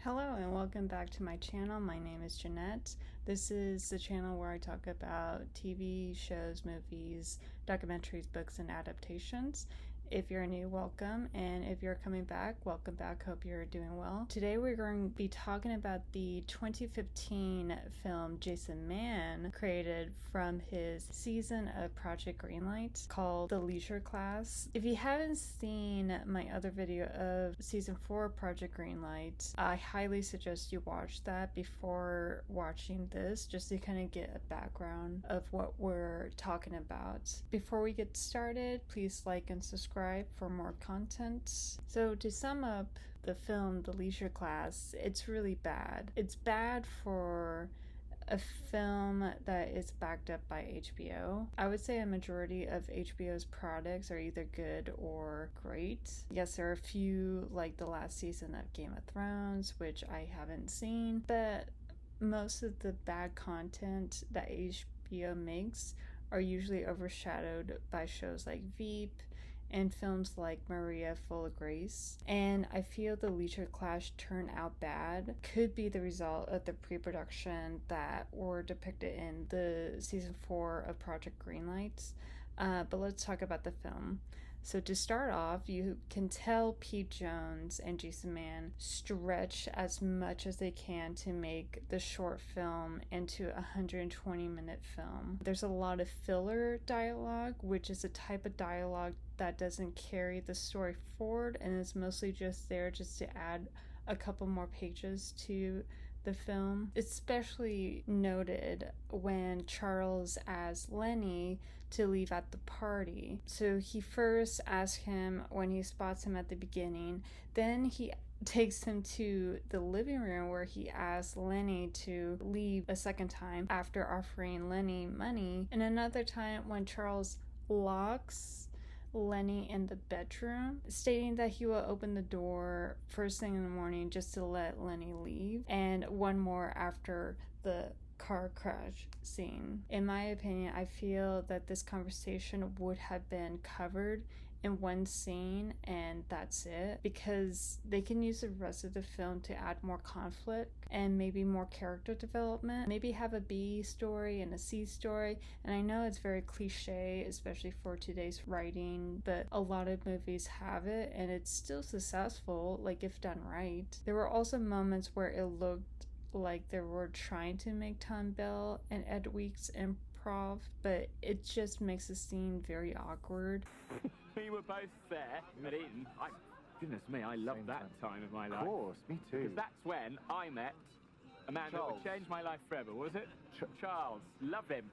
Hello and welcome back to my channel. My name is Jeanette. This is the channel where I talk about TV shows, movies, documentaries, books, and adaptations. If you're new, welcome, and if you're coming back, welcome back. Hope you're doing well. Today we're going to be talking about the 2015 film Jason Mann created from his season of Project Greenlight called The Leisure Class. If you haven't seen my other video of season 4 of Project Greenlight, I highly suggest you watch that before watching this, just to kind of get a background of what we're talking about. Before we get started, please like and subscribe for more content. So to sum up the film The Leisure Class, it's really bad. It's bad for a film that is backed up by HBO. I would say a majority of HBO's products are either good or great. Yes, there are a few, like the last season of Game of Thrones, which I haven't seen, but most of the bad content that HBO makes are usually overshadowed by shows like Veep and films like Maria Full of Grace. And I feel The Leisure Class turned out bad could be the result of the pre-production that were depicted in the season 4 of Project Greenlight. But let's talk about the film. So to start off, you can tell Pete Jones and Jason Mann stretch as much as they can to make the short film into a 120-minute film. There's a lot of filler dialogue, which is a type of dialogue that doesn't carry the story forward and is mostly just there just to add a couple more pages to the film. Especially noted when Charles asks Lenny to leave at the party. So he first asks him when he spots him at the beginning, then he takes him to the living room where he asks Lenny to leave a second time after offering Lenny money, and another time when Charles locks Lenny in the bedroom, stating that he will open the door first thing in the morning just to let Lenny leave, and one more after the car crash scene. In my opinion, I feel that this conversation would have been covered in one scene and that's it, because they can use the rest of the film to add more conflict and maybe more character development, maybe have a B story and a C story. And I know it's very cliche, especially for today's writing, but a lot of movies have it and it's still successful, like if done right. There were also moments where it looked like they were trying to make Tom Bell and Ed Weeks improv, but it just makes the scene very awkward. We were both there at Eton. Goodness me, I love that time of my life. Of course, me too. Because that's when I met a man that would change my life forever, was it? Charles. Love him.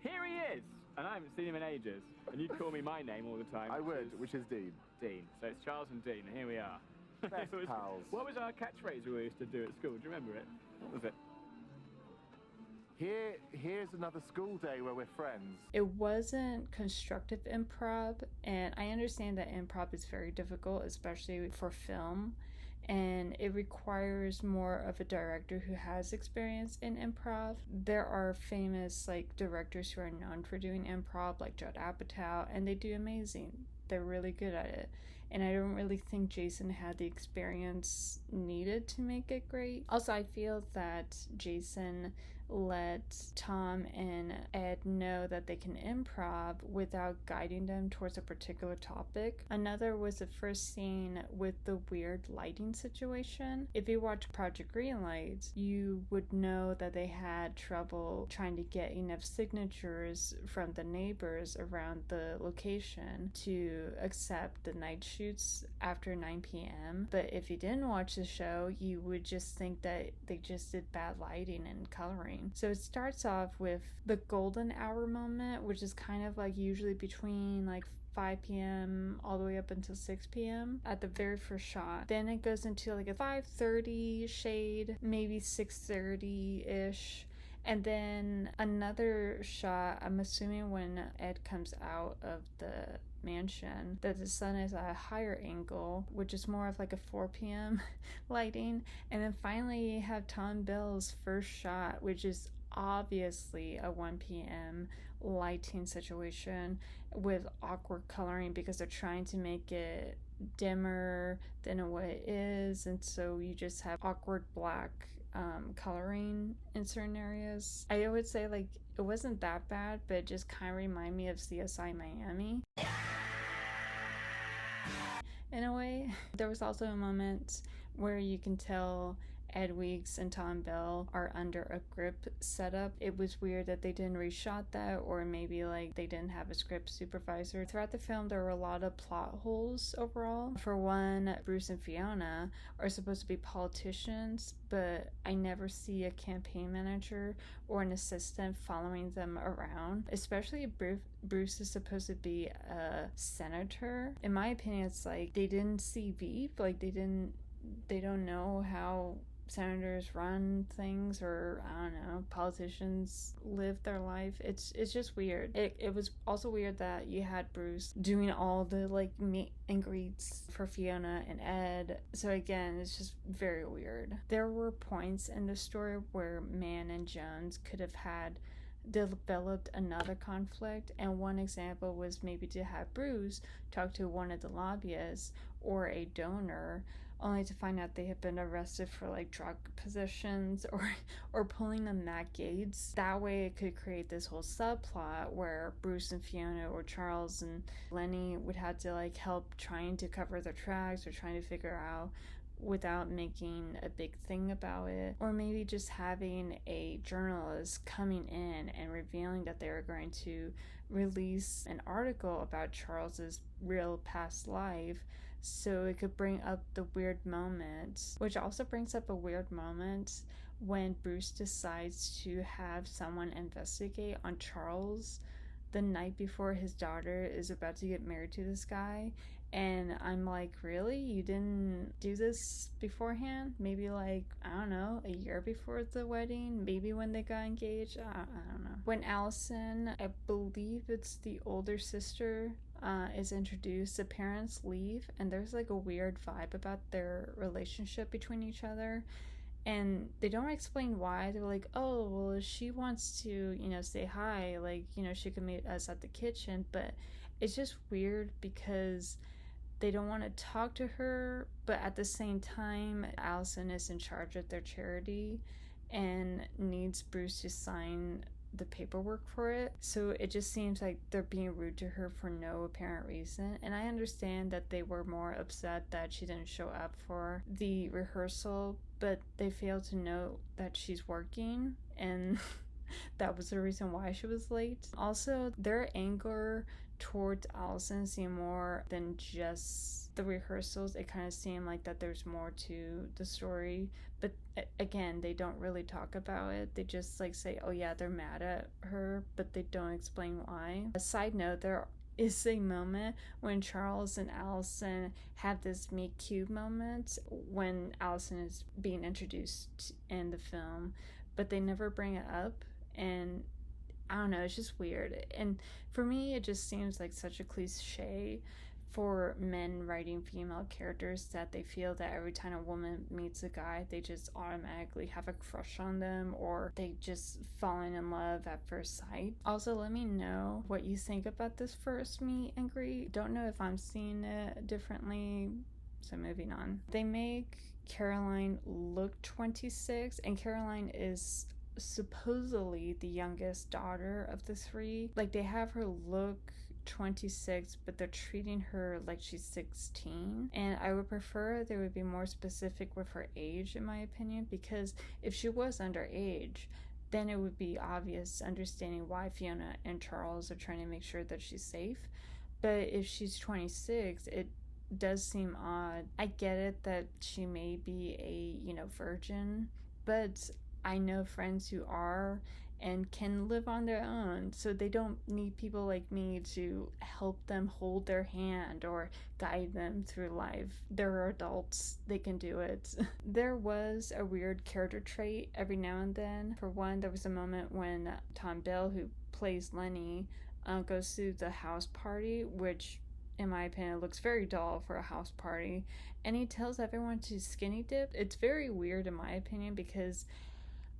Here he is. And I haven't seen him in ages. And you'd call me my name all the time. I would, which is Dean. Dean. So it's Charles and Dean, and here we are. Best pals. What was our catchphrase we used to do at school? Do you remember it? What was it? Here's another school day where we're friends. It wasn't constructive improv, and I understand that improv is very difficult, especially for film, and it requires more of a director who has experience in improv. There are famous directors who are known for doing improv, like Judd Apatow, and they do amazing. They're really good at it. And I don't really think Jason had the experience needed to make it great. Also, I feel that Jason let Tom and Ed know that they can improv without guiding them towards a particular topic. Another was the first scene with the weird lighting situation. If you watch Project Greenlight, you would know that they had trouble trying to get enough signatures from the neighbors around the location to accept the night shoots after 9 p.m. But if you didn't watch the show, you would just think that they just did bad lighting and coloring. So it starts off with the golden hour moment, which is kind of usually between 5 p.m. all the way up until 6 p.m. at the very first shot. Then it goes into a 5:30 shade, maybe 6:30-ish. And then another shot, I'm assuming when Ed comes out of the mansion, that the sun is at a higher angle, which is more of a 4 p.m. lighting. And then finally you have Tom Bell's first shot, which is obviously a 1 p.m. lighting situation with awkward coloring because they're trying to make it dimmer than what it is, and so you just have awkward black coloring in certain areas. I would say, like, it wasn't that bad, but it just kind of reminded me of CSI Miami in a way. There was also a moment where you can tell Ed Weeks and Tom Bell are under a grip setup. It was weird that they didn't reshot that, or maybe like they didn't have a script supervisor. Throughout the film, there were a lot of plot holes overall. For one, Bruce and Fiona are supposed to be politicians, but I never see a campaign manager or an assistant following them around. Especially Bruce is supposed to be a senator. In my opinion, it's like they didn't see Veep, like they don't know how senators run things, or I don't know, politicians live their life. It's just weird. It was also weird that you had Bruce doing all the like meet and greets for Fiona and Ed. So again, it's just very weird. There were points in the story where Mann and Jones could have had developed another conflict, and one example was maybe to have Bruce talk to one of the lobbyists or a donor, only to find out they had been arrested for like drug possessions or pulling a Matt Gates. That way it could create this whole subplot where Bruce and Fiona or Charles and Lenny would have to like help trying to cover their tracks or trying to figure out without making a big thing about it. Or maybe just having a journalist coming in and revealing that they were going to release an article about Charles's real past life, so it could bring up the weird moment, which also brings up a weird moment when Bruce decides to have someone investigate on Charles the night before his daughter is about to get married to this guy. And I'm like, really? You didn't do this beforehand? Maybe like, I don't know, a year before the wedding? Maybe when they got engaged? I don't know. When Allison, I believe it's the older sister, is introduced, the parents leave, and there's like a weird vibe about their relationship between each other. And they don't explain why. They're like, oh, well, if she wants to, say hi, like, she can meet us at the kitchen. But it's just weird because they don't want to talk to her, but at the same time, Allison is in charge of their charity and needs Bruce to sign the paperwork for it. So it just seems like they're being rude to her for no apparent reason. And I understand that they were more upset that she didn't show up for the rehearsal, but they failed to note that she's working, and that was the reason why she was late. Also, their anger towards Allison seemed more than just the rehearsals. It kind of seemed like that there's more to the story, but again, they don't really talk about it. They just like say, oh yeah, they're mad at her, but they don't explain why. A side note, there is a moment when Charles and Allison have this meet cute moment when Allison is being introduced in the film, but they never bring it up, and I don't know, it's just weird. And for me, it just seems like such a cliche for men writing female characters that they feel that every time a woman meets a guy, they just automatically have a crush on them, or they just falling in love at first sight. Also, let me know what you think about this first meet and greet. Don't know if I'm seeing it differently, so moving on. They make Caroline look 26, and Caroline is supposedly the youngest daughter of the three. Like, they have her look 26, but they're treating her like she's 16, and I would prefer they would be more specific with her age, in my opinion, because if she was underage, then it would be obvious understanding why Fiona and Charles are trying to make sure that she's safe. But if she's 26, it does seem odd. I get it that she may be a virgin, but I know friends who are and can live on their own, so they don't need people like me to help them hold their hand or guide them through life. They're adults, they can do it. There was a weird character trait every now and then. For one, there was a moment when Tom Bell, who plays Lenny, goes to the house party, which in my opinion looks very dull for a house party, and he tells everyone to skinny dip. It's very weird in my opinion, because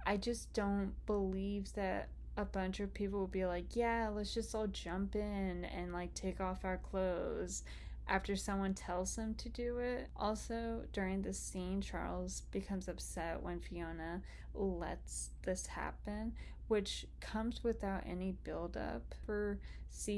I just don't believe that a bunch of people will be like, yeah, let's just all jump in and like take off our clothes. after someone tells him to do it. Also, during this scene, Charles becomes upset when Fiona lets this happen, which comes without any build-up. For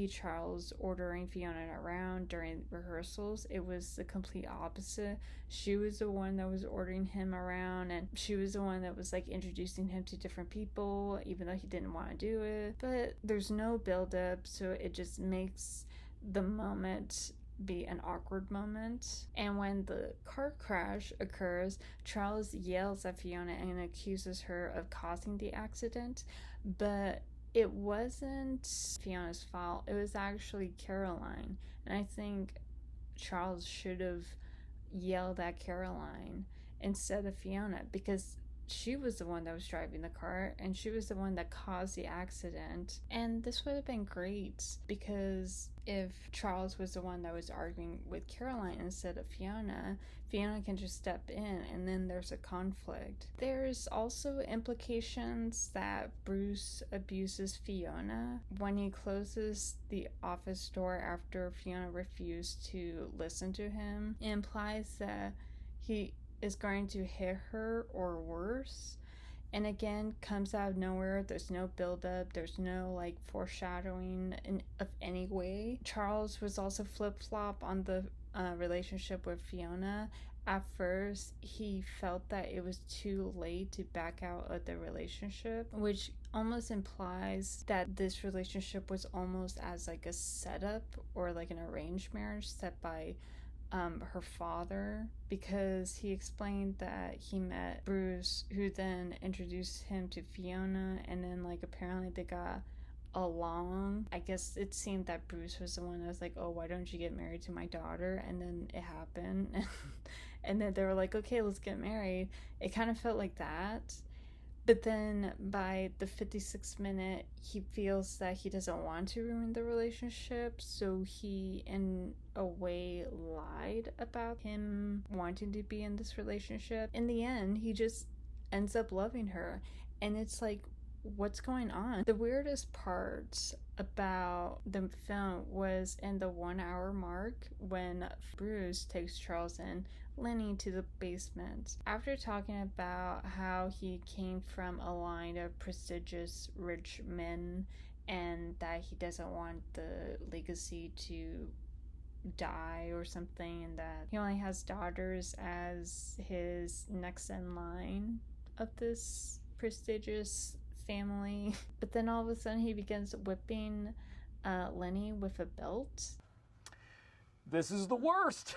Charles ordering Fiona around during rehearsals, it was the complete opposite. She was the one that was ordering him around, and she was the one that was like introducing him to different people, even though he didn't want to do it. But there's no build-up, so it just makes the moment be an awkward moment. And when the car crash occurs, Charles yells at Fiona and accuses her of causing the accident, but it wasn't Fiona's fault. It was actually Caroline. And I think Charles should have yelled at Caroline instead of Fiona, because she was the one that was driving the car and she was the one that caused the accident. And this would have been great, because if Charles was the one that was arguing with Caroline instead of Fiona, Fiona can just step in and then there's a conflict. There's also implications that Bruce abuses Fiona. When he closes the office door after Fiona refused to listen to him, it implies that he is going to hit her or worse. And again, comes out of nowhere. There's no build-up. There's no like foreshadowing of any way. Charles was also flip-flop on the relationship with Fiona. At first, he felt that it was too late to back out of the relationship, which almost implies that this relationship was almost as like a setup or like an arranged marriage set by her father, because he explained that he met Bruce, who then introduced him to Fiona, and then like apparently they got along. I guess it seemed that Bruce was the one that was like, oh, why don't you get married to my daughter? And then it happened. And then they were like, okay, let's get married. It kind of felt like that. But then by the 56th minute, he feels that he doesn't want to ruin the relationship, so he, in a way, lied about him wanting to be in this relationship. In the end, he just ends up loving her, and it's like, what's going on? The weirdest part about the film was in the 1 hour mark when Bruce takes Charles and Lenny to the basement. After talking about how he came from a line of prestigious rich men and that he doesn't want the legacy to die or something, and that he only has daughters as his next in line of this prestigious family. But then all of a sudden he begins whipping Lenny with a belt. This is the worst!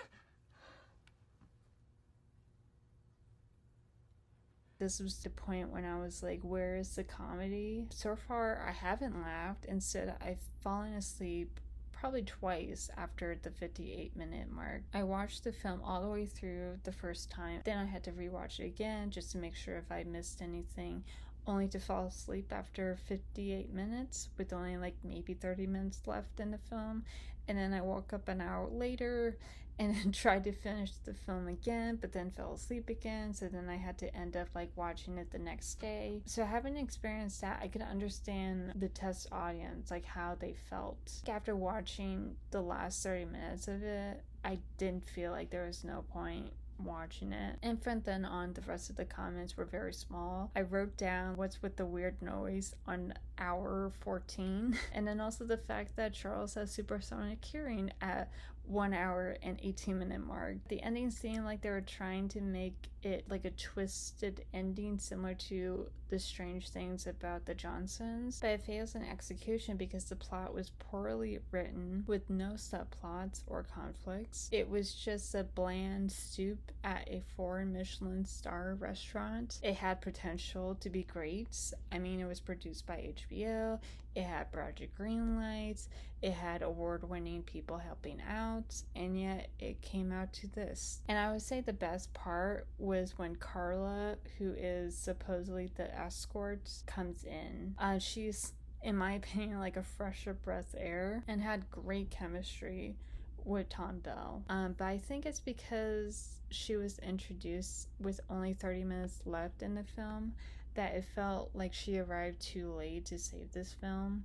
This was the point when I was like, where is the comedy? So far, I haven't laughed. Instead, I've fallen asleep probably twice after the 58-minute mark. I watched the film all the way through the first time. Then I had to rewatch it again just to make sure if I missed anything, only to fall asleep after 58 minutes with only like maybe 30 minutes left in the film. And then I woke up an hour later and then tried to finish the film again, but then fell asleep again, so then I had to end up like watching it the next day. So having experienced that, I could understand the test audience, like how they felt. After watching the last 30 minutes of it, I didn't feel like there was no point watching it. And from then on, the rest of the comments were very small. I wrote down what's with the weird noise on hour 14, and then also the fact that Charles has supersonic hearing at 1 hour and 18-minute mark. The ending seemed like they were trying to make it like a twisted ending similar to The Strange Things About the Johnsons, but it fails in execution because the plot was poorly written with no subplots or conflicts. It was just a bland soup at a 4 Michelin star restaurant. It had potential to be great. I mean, it was produced by HBO, it had Project Greenlight, it had award-winning people helping out, and yet it came out to this. And I would say the best part was when Carla, who is supposedly the escort, comes in. She's, in my opinion, like a fresher breath air and had great chemistry with Tom Bell. But I think it's because she was introduced with only 30 minutes left in the film that it felt like she arrived too late to save this film.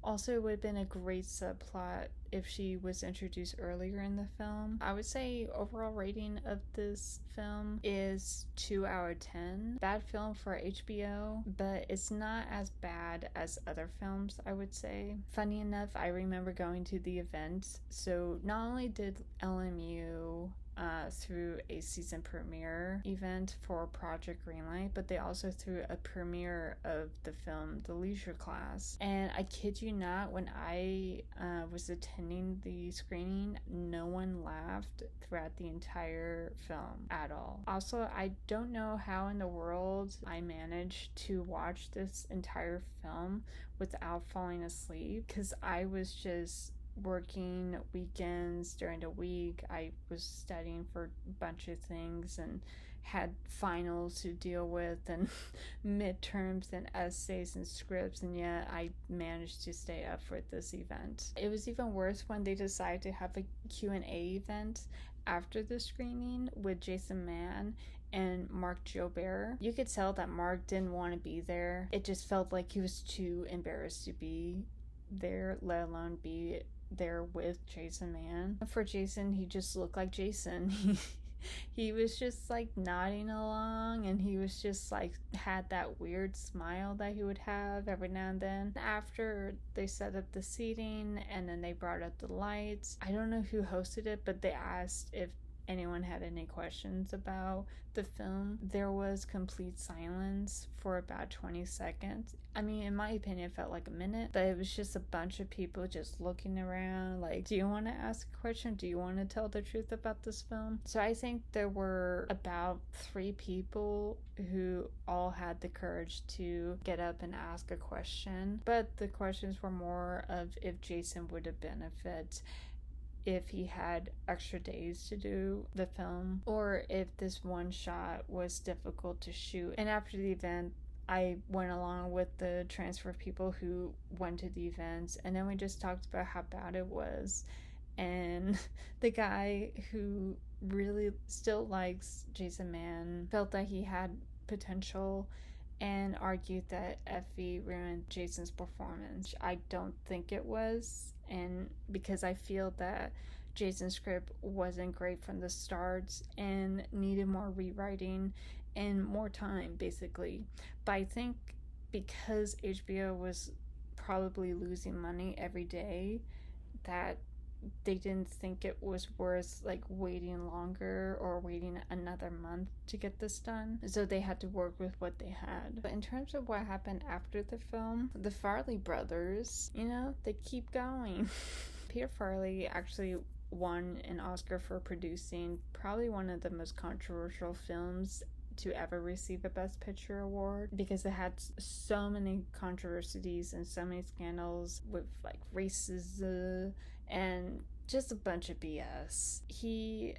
Also, it would have been a great subplot if she was introduced earlier in the film. I would say overall rating of this film is 2 out of 10. Bad film for HBO, but it's not as bad as other films, I would say. Funny enough, I remember going to the event. So not only did LMU through a season premiere event for Project Greenlight, but they also threw a premiere of the film The Leisure Class. And I kid you not, when I was attending the screening, no one laughed throughout the entire film at all. Also, I don't know how in the world I managed to watch this entire film without falling asleep, because I was just working weekends during the week. I was studying for a bunch of things and had finals to deal with and midterms and essays and scripts, and yet I managed to stay up for this event. It was even worse when they decided to have a Q&A event after the screening with Jason Mann and Mark Jobert. You could tell that Mark didn't want to be there. It just felt like he was too embarrassed to be there, let alone be there with Jason Mann. For Jason, he just looked like Jason. He was just like nodding along, and he was just like had that weird smile that he would have every now and then. After they set up the seating and then they brought up the lights, I don't know who hosted it, but they asked if anyone had any questions about the film. There was complete silence for about 20 seconds. I mean, in my opinion, it felt like a minute, but it was just a bunch of people just looking around like, do you want to ask a question? Do you want to tell the truth about this film? So I think there were about 3 people who all had the courage to get up and ask a question, but the questions were more of if Jason would have benefited if he had extra days to do the film, or if this one shot was difficult to shoot. And after the event, I went along with the transfer of people who went to the events, and then we just talked about how bad it was. And the guy who really still likes Jason Mann felt that he had potential and argued that Effie ruined Jason's performance. I don't think it was, and because I feel that Jason's script wasn't great from the start and needed more rewriting and more time, basically. But I think because HBO was probably losing money every day, that they didn't think it was worth like waiting longer or waiting another month to get this done, so they had to work with what they had. But in terms of what happened after the film, the Farley brothers, they keep going. Peter Farley actually won an Oscar for producing probably one of the most controversial films to ever receive a Best Picture award, because it had so many controversies and so many scandals with like racism and just a bunch of BS. He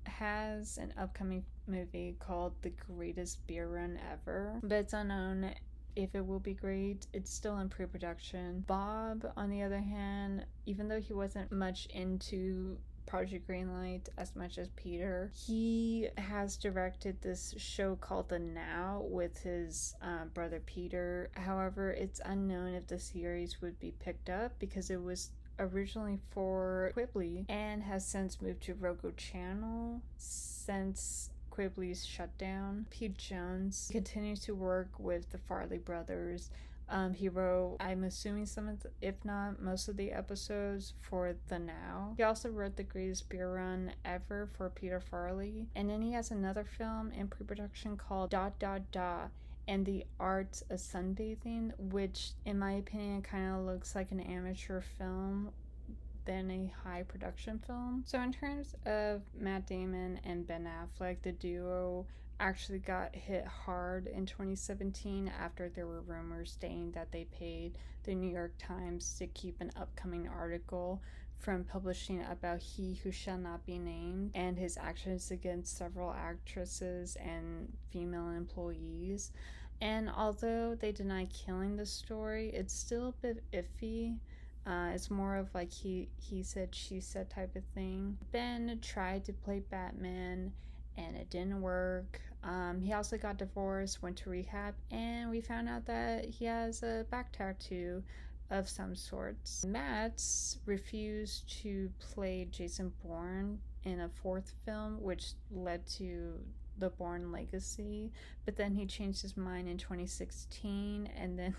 has an upcoming movie called The Greatest Beer Run Ever, but it's unknown if it will be great. It's still in pre-production. Bob, on the other hand, even though he wasn't much into Project Greenlight as much as Peter, he has directed this show called The Now with his brother Peter. However, it's unknown if the series would be picked up because it was originally for Quibbly and has since moved to Roku Channel since Quibbly's shutdown. Pete Jones continues to work with the Farley brothers. He wrote, I'm assuming some of if not most of the episodes for The Now. He also wrote The Greatest Beer Run Ever for Peter Farley. And then he has another film in pre-production called ... and the Art of Sunbathing, which in my opinion kind of looks like an amateur film than a high production film. So in terms of Matt Damon and Ben Affleck, the duo actually got hit hard in 2017 after there were rumors stating that they paid the New York Times to keep an upcoming article from publishing about He Who Shall Not Be Named and his actions against several actresses and female employees. And although they deny killing the story, it's still a bit iffy. It's more of like he said, she said type of thing. Ben tried to play Batman and it didn't work. He also got divorced, went to rehab, and we found out that he has a back tattoo of some sorts. Matt refused to play Jason Bourne in a fourth film, which led to the Bourne legacy, but then he changed his mind in 2016 and then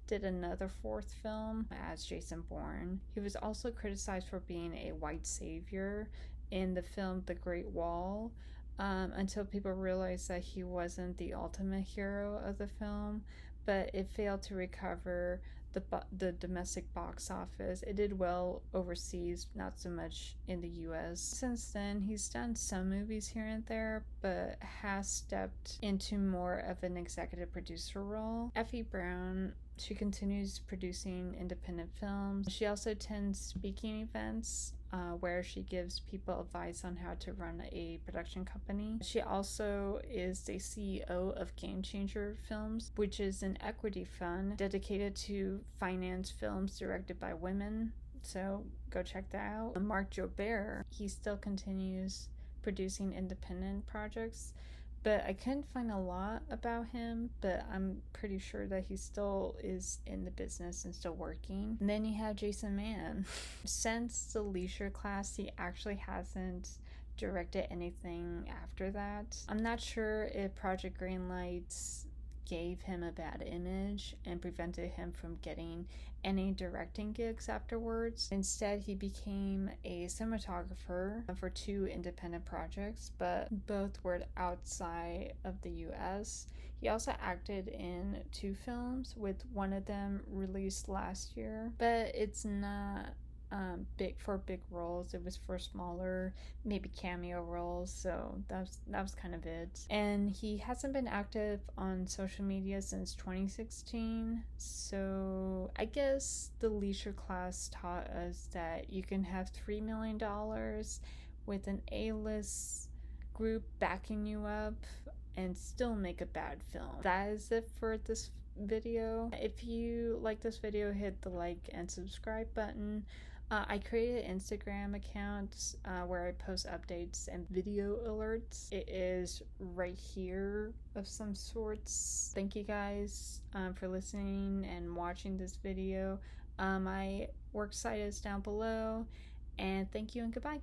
did another fourth film as Jason Bourne. He was also criticized for being a white savior in the film The Great Wall, until people realized that he wasn't the ultimate hero of the film, but it failed to recover the domestic box office. It did well overseas, not so much in the US. Since then, he's done some movies here and there, but has stepped into more of an executive producer role. Effiebrown, she continues producing independent films. She also attends speaking events where she gives people advice on how to run a production company. She also is the CEO of Game Changer Films, which is an equity fund dedicated to finance films directed by women. So go check that out. Mark Jobert, he still continues producing independent projects, but I couldn't find a lot about him, but I'm pretty sure that he still is in the business and still working. And then you have Jason Mann. Since The Leisure Class, he actually hasn't directed anything after that. I'm not sure if Project Greenlight gave him a bad image and prevented him from getting any directing gigs afterwards. Instead, he became a cinematographer for 2 independent projects, but both were outside of the US. He also acted in 2 films, with one of them released last year, but it's not big roles. It was for smaller, maybe cameo roles, so that was kind of it. And he hasn't been active on social media since 2016, so I guess The Leisure Class taught us that you can have $3 million with an A-list group backing you up and still make a bad film. That is it for this video. If you like this video, hit the like and subscribe button. I created an Instagram account where I post updates and video alerts. It is right here of some sorts. Thank you guys for listening and watching this video. My work site is down below, and thank you and goodbye.